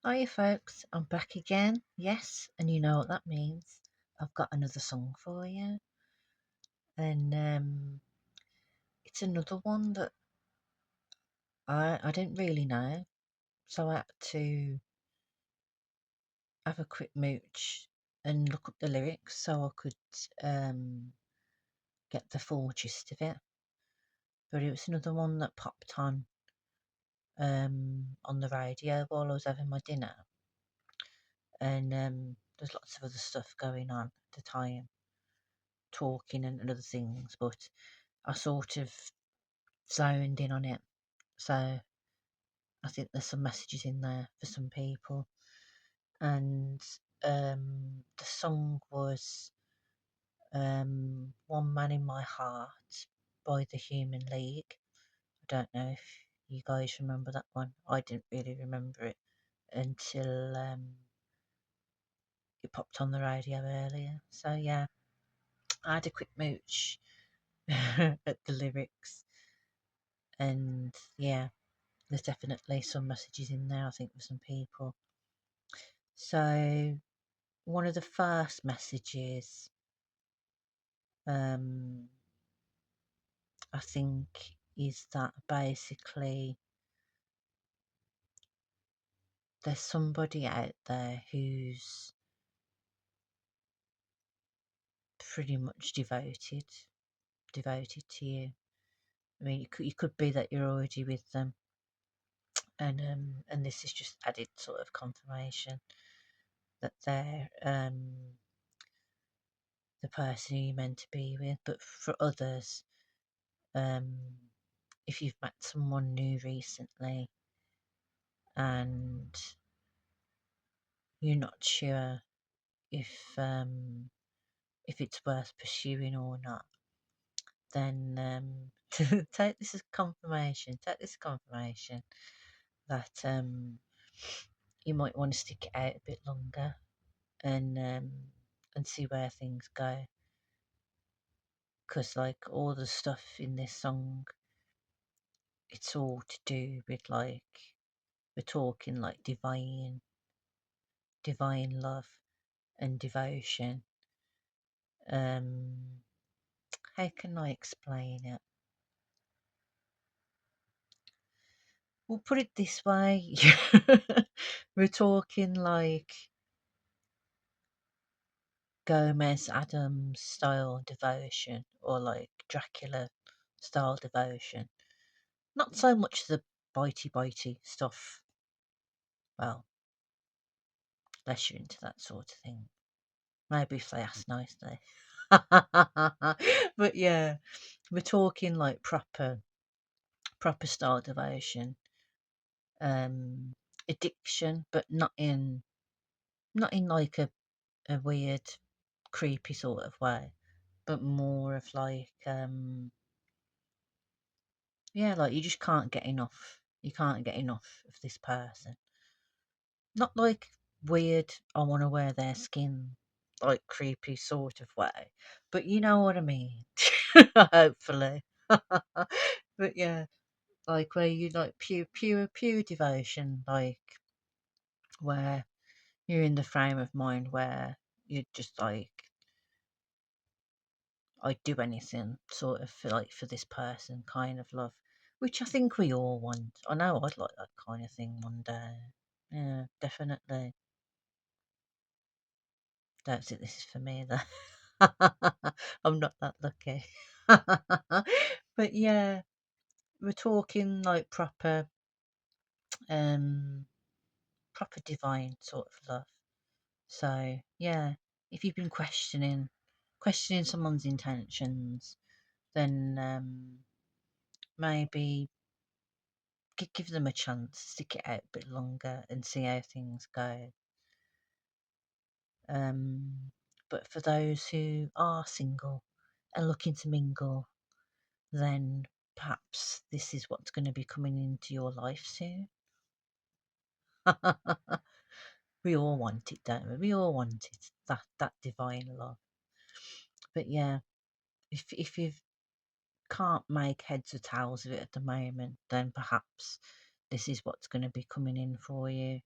Hiya folks, I'm back again. Yes, and you know what that means. I've got another song for you. And it's another one that I didn't really know. So I had to have a quick mooch and look up the lyrics so I could get the full gist of it. But it was another one that popped on the radio while I was having my dinner. And there's lots of other stuff going on at the time, talking and other things, but I sort of zoned in on it. So I think there's some messages in there for some people. And the song was One Man in My Heart by the Human League. I don't know if you guys remember that one. I didn't really remember it until it popped on the radio earlier. So yeah, I had a quick mooch at the lyrics, and yeah, there's definitely some messages in there, I think, for some people. So one of the first messages, um, I think, is that basically there's somebody out there who's pretty much devoted to you. I mean, it could be that you're already with them, and this is just added sort of confirmation that they're the person who you're meant to be with. But for others, um, if you've met someone new recently and you're not sure if it's worth pursuing or not, then take this as confirmation. Take this as confirmation that you might want to stick it out a bit longer and see where things go. Because like all the stuff in this song, it's all to do with like we're talking like divine love and devotion. Um, how can I explain it? We'll put it this way. We're talking like Gomez Adams style devotion or like Dracula style devotion. Not so much the bitey stuff. Well, unless you're into that sort of thing. Maybe if they ask nicely. But yeah, we're talking like proper style devotion. Um addiction, but not in like a weird, creepy sort of way, but more of like yeah, like you just can't get enough. You can't get enough of this person. Not like weird, I want to wear their skin, like creepy sort of way, but you know what I mean. Hopefully. But yeah, like where you like pure devotion, like where you're in the frame of mind where you're just like, I'd do anything sort of for this person kind of love, which I think we all want. I know I'd like that kind of thing one day. Yeah, definitely. Don't think this is for me though. I'm not that lucky. But yeah, we're talking like um, proper divine sort of love. So yeah, if you've been questioning someone's intentions, then maybe give them a chance, stick it out a bit longer and see how things go. But for those who are single and looking to mingle, then perhaps this is what's going to be coming into your life soon. We all want it, don't we? We all want it, that divine love. But yeah, if you can't make heads or tails of it at the moment, then perhaps this is what's going to be coming in for you.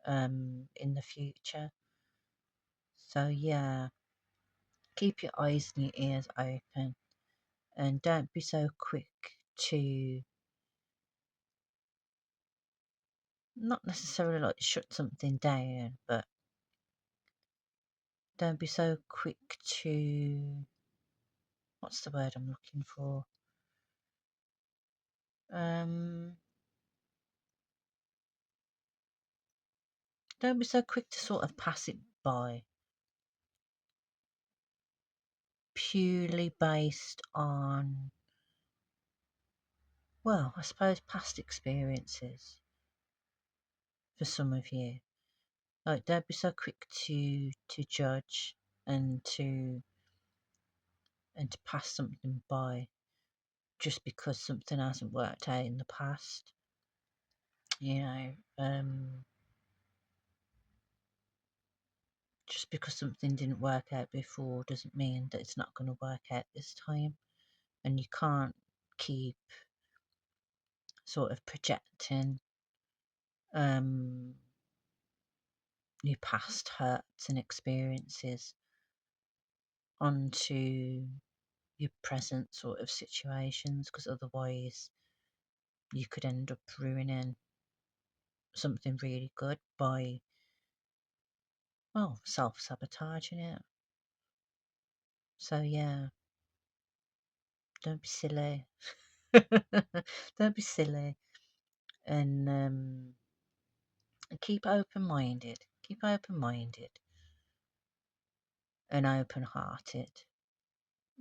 in the future. So yeah, keep your eyes and your ears open, and don't be so quick to not necessarily like shut something down, but don't be so quick to, what's the word I'm looking for? Um, don't be so quick to sort of pass it by purely based on, well, I suppose past experiences for some of you. Like, don't be so quick to judge and to pass something by just because something hasn't worked out in the past. You know, just because something didn't work out before doesn't mean that it's not going to work out this time. And you can't keep sort of projecting um, your past hurts and experiences onto your present sort of situations, because otherwise you could end up ruining something really good by, well, self-sabotaging it. So yeah, don't be silly. Don't be silly, and keep open-minded. Keep open-minded and open-hearted.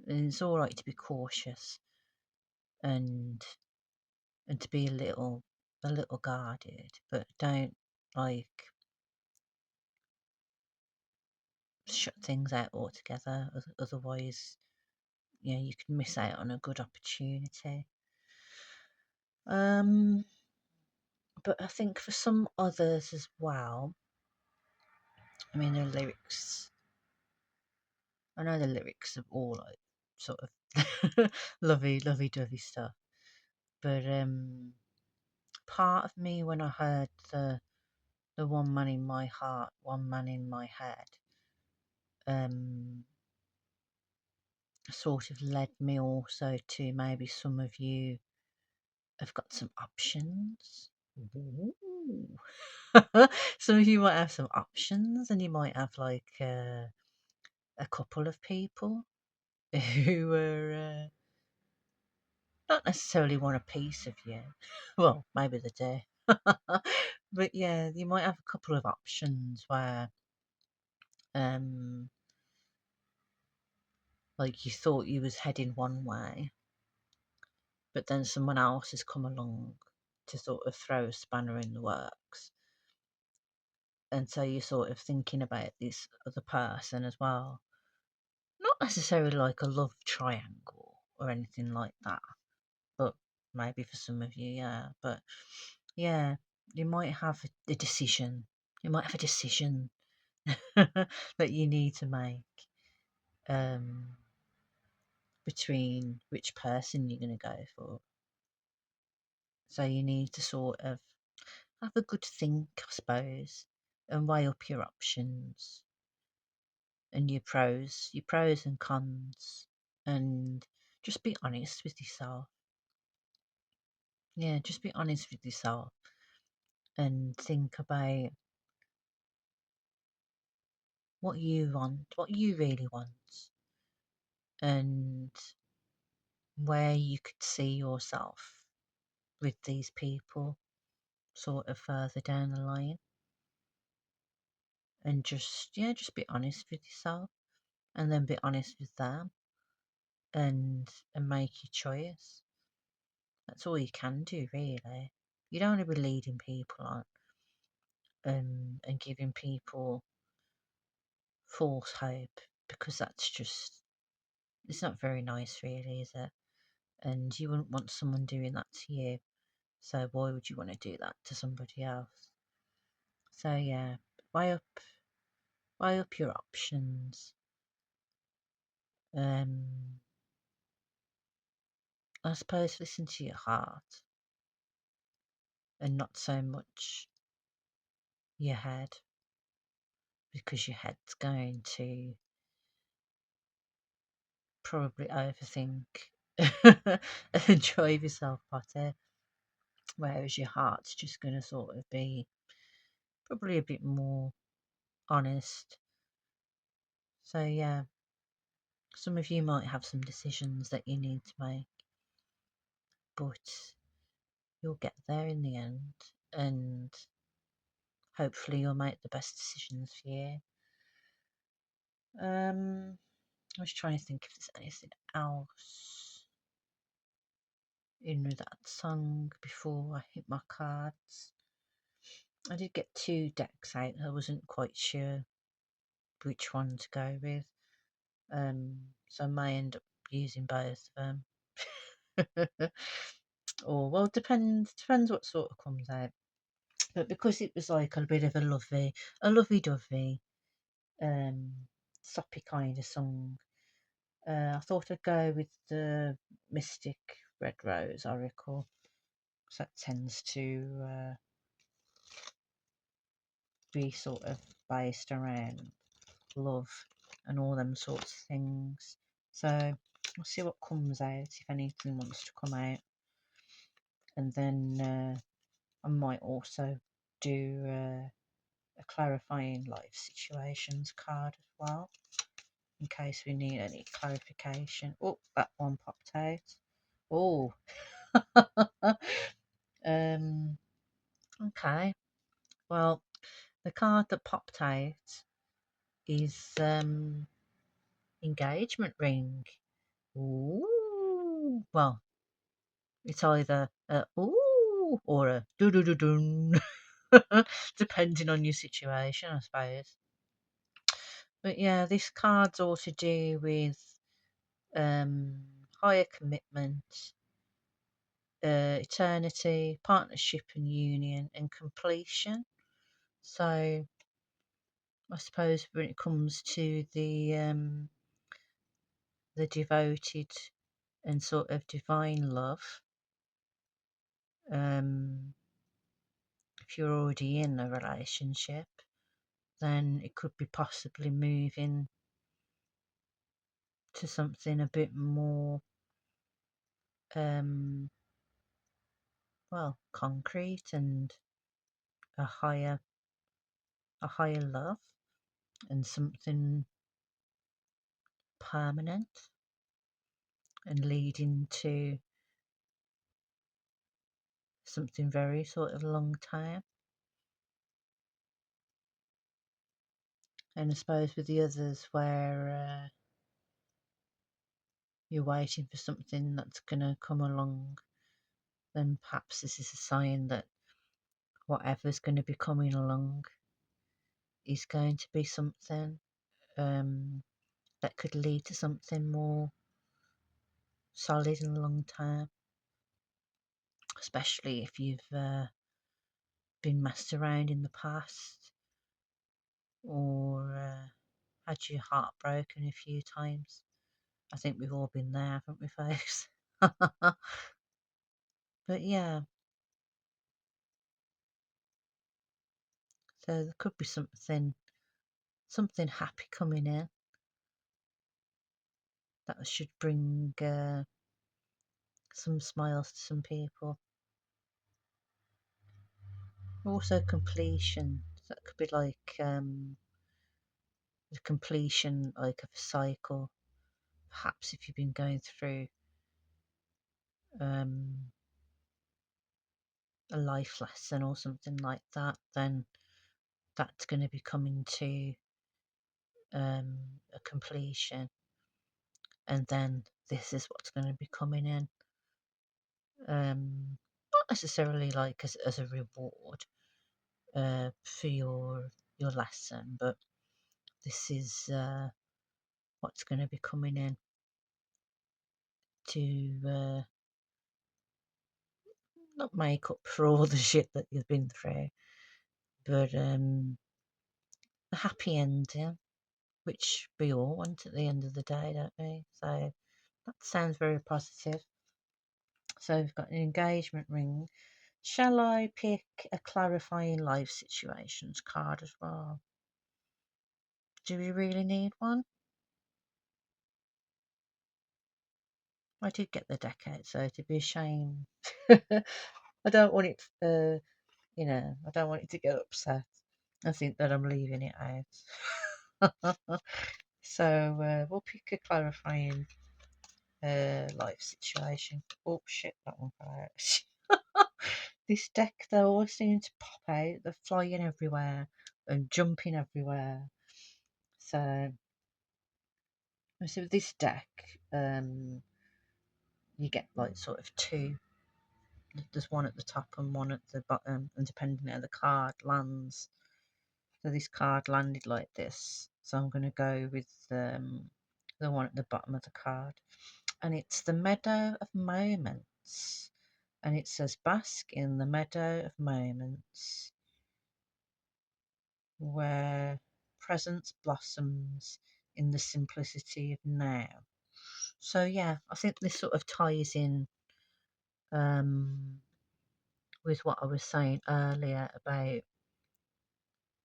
And it's all right to be cautious and to be a little guarded, but don't like shut things out altogether. Otherwise, you know, you can miss out on a good opportunity. But I think for some others as well, I mean, the lyrics, I know the lyrics are all like sort of lovey stuff, but part of me when I heard the one man in my heart, one man in my head, um, sort of led me also to maybe some of you have got some options. Ooh. Some of you might have some options, and you might have like a couple of people who are not necessarily want a piece of you. Well, maybe they do. But yeah, you might have a couple of options where um like you thought you was heading one way, but then someone else has come along to sort of throw a spanner in the works. And so you're sort of thinking about this other person as well. Not necessarily like a love triangle or anything like that, but maybe for some of you, yeah. But yeah, you might have a decision. You might have a decision that you need to make um, between which person you're going to go for. So you need to sort of have a good think, I suppose, and weigh up your options and your pros and cons, and just be honest with yourself. Yeah, just be honest with yourself and think about what you want, what you really want, and where you could see yourself with these people sort of further down the line. And just, yeah, just be honest with yourself and then be honest with them, and make your choice. That's all you can do, really. You don't want to be leading people on and giving people false hope, because that's just, it's not very nice, really, is it? And you wouldn't want someone doing that to you, so why would you want to do that to somebody else? So yeah, weigh up weigh up your options. um I suppose listen to your heart and not so much your head, because your head's going to probably overthink and drive yourself potty, whereas your heart's just going to sort of be probably a bit more honest. So, yeah, some of you might have some decisions that you need to make, but you'll get there in the end, and hopefully you'll make the best decisions for you. I was trying to think if there's anything else in that song before I hit my cards. I did get 2 decks out. I wasn't quite sure which one to go with, so I may end up using both of them. Or, well, depends what sort of comes out. But because it was like a bit of a lovey-dovey, soppy kind of song, I thought I'd go with the Mystic Red Rose Oracle, because that tends to be sort of based around love and all them sorts of things. So I'll see what comes out, if anything wants to come out. And then I might also do a clarifying life situations card as well, in case we need any clarification. Oh, that one popped out. Oh, okay. Well, the card that popped out is engagement ring. Ooh. Well, it's either a ooh or a doo doo doo doo, depending on your situation, I suppose. But yeah, this card's all to do with higher commitment, eternity, partnership and union, and completion. So I suppose when it comes to the devoted and sort of divine love, um, if you're already in a relationship, then it could be possibly moving to something a bit more, um, well, concrete and a higher love, and something permanent, and leading to something very sort of long term. And I suppose with the others where you're waiting for something that's going to come along, then perhaps this is a sign that whatever's going to be coming along is going to be something um, that could lead to something more solid and long term, especially if you've been messed around in the past, or had your heart broken a few times. I think we've all been there, haven't we, folks? But yeah, so there could be something happy coming in that should bring some smiles to some people. Also completion. So that could be like the completion like of a cycle. Perhaps if you've been going through um, a life lesson or something like that, then that's going to be coming to a completion, and then this is what's going to be coming in. Not necessarily like as a reward for your lesson, but this is what's going to be coming in to not make up for all the shit that you've been through, but a happy ending, which we all want at the end of the day, don't we? So that sounds very positive. So we've got an engagement ring, Shall I pick a clarifying life situations card as well? Do we really need one? I did get the deck out, so it'd be a shame. I don't want it, I don't want it to get upset. I think that I'm leaving it out. So we'll pick a clarifying life situation. Oh shit, that one fell out. This deck, they always seem to pop out. They're flying everywhere and jumping everywhere. So with this deck, you get like sort of two. There's one at the top and one at the bottom, and depending how the card lands. So this card landed like this. So I'm going to go with the one at the bottom of the card. And it's the Meadow of Moments. And it says, bask in the meadow of moments where presence blossoms in the simplicity of now. So yeah, I think this sort of ties in with what I was saying earlier about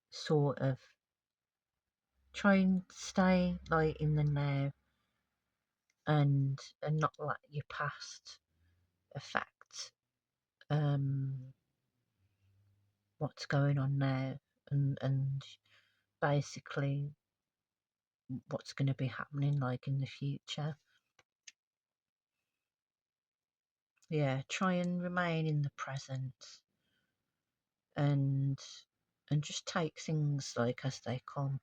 sort of trying to stay like in the now and not let your past affect what's going on now and basically what's going to be happening like in the future. Yeah, try and remain in the present and just take things like as they come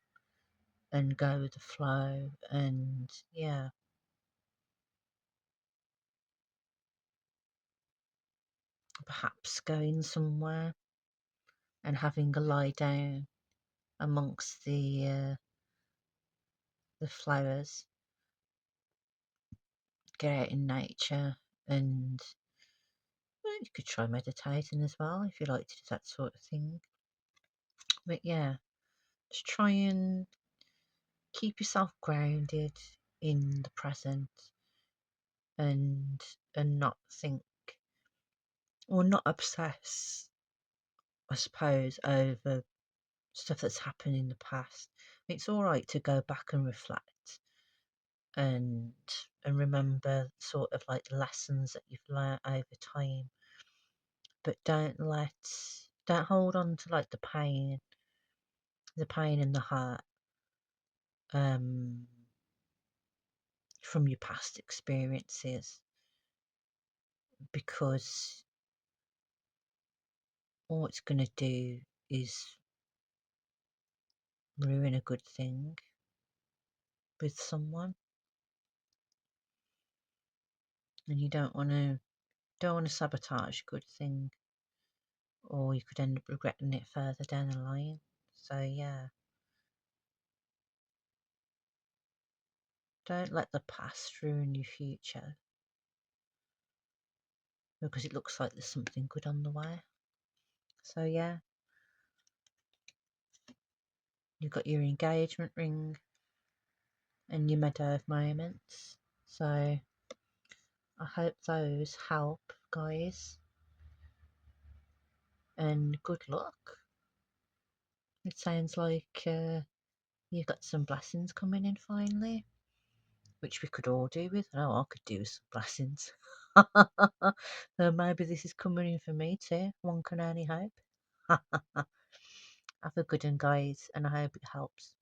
and go with the flow and yeah, perhaps going somewhere and having a lie down amongst the flowers, get out in nature and well, you could try meditating as well if you like to do that sort of thing. But yeah, just try and keep yourself grounded in the present and not think or not obsess, I suppose, over stuff that's happened in the past. It's all right to go back and reflect and remember sort of like the lessons that you've learnt over time, but don't hold on to like the pain in the heart um from your past experiences, because all it's going to do is ruin a good thing with someone, and you don't want to sabotage a good thing, or you could end up regretting it further down the line. So yeah, don't let the past ruin your future because it looks like there's something good on the way. So yeah, you've got your engagement ring and your meadow of moments. So I hope those help, guys, and good luck. It sounds like you've got some blessings coming in finally, which we could all do with. I know I could do with some blessings. Maybe this is coming in for me too. One can only hope. Have a good one, guys, and I hope it helps.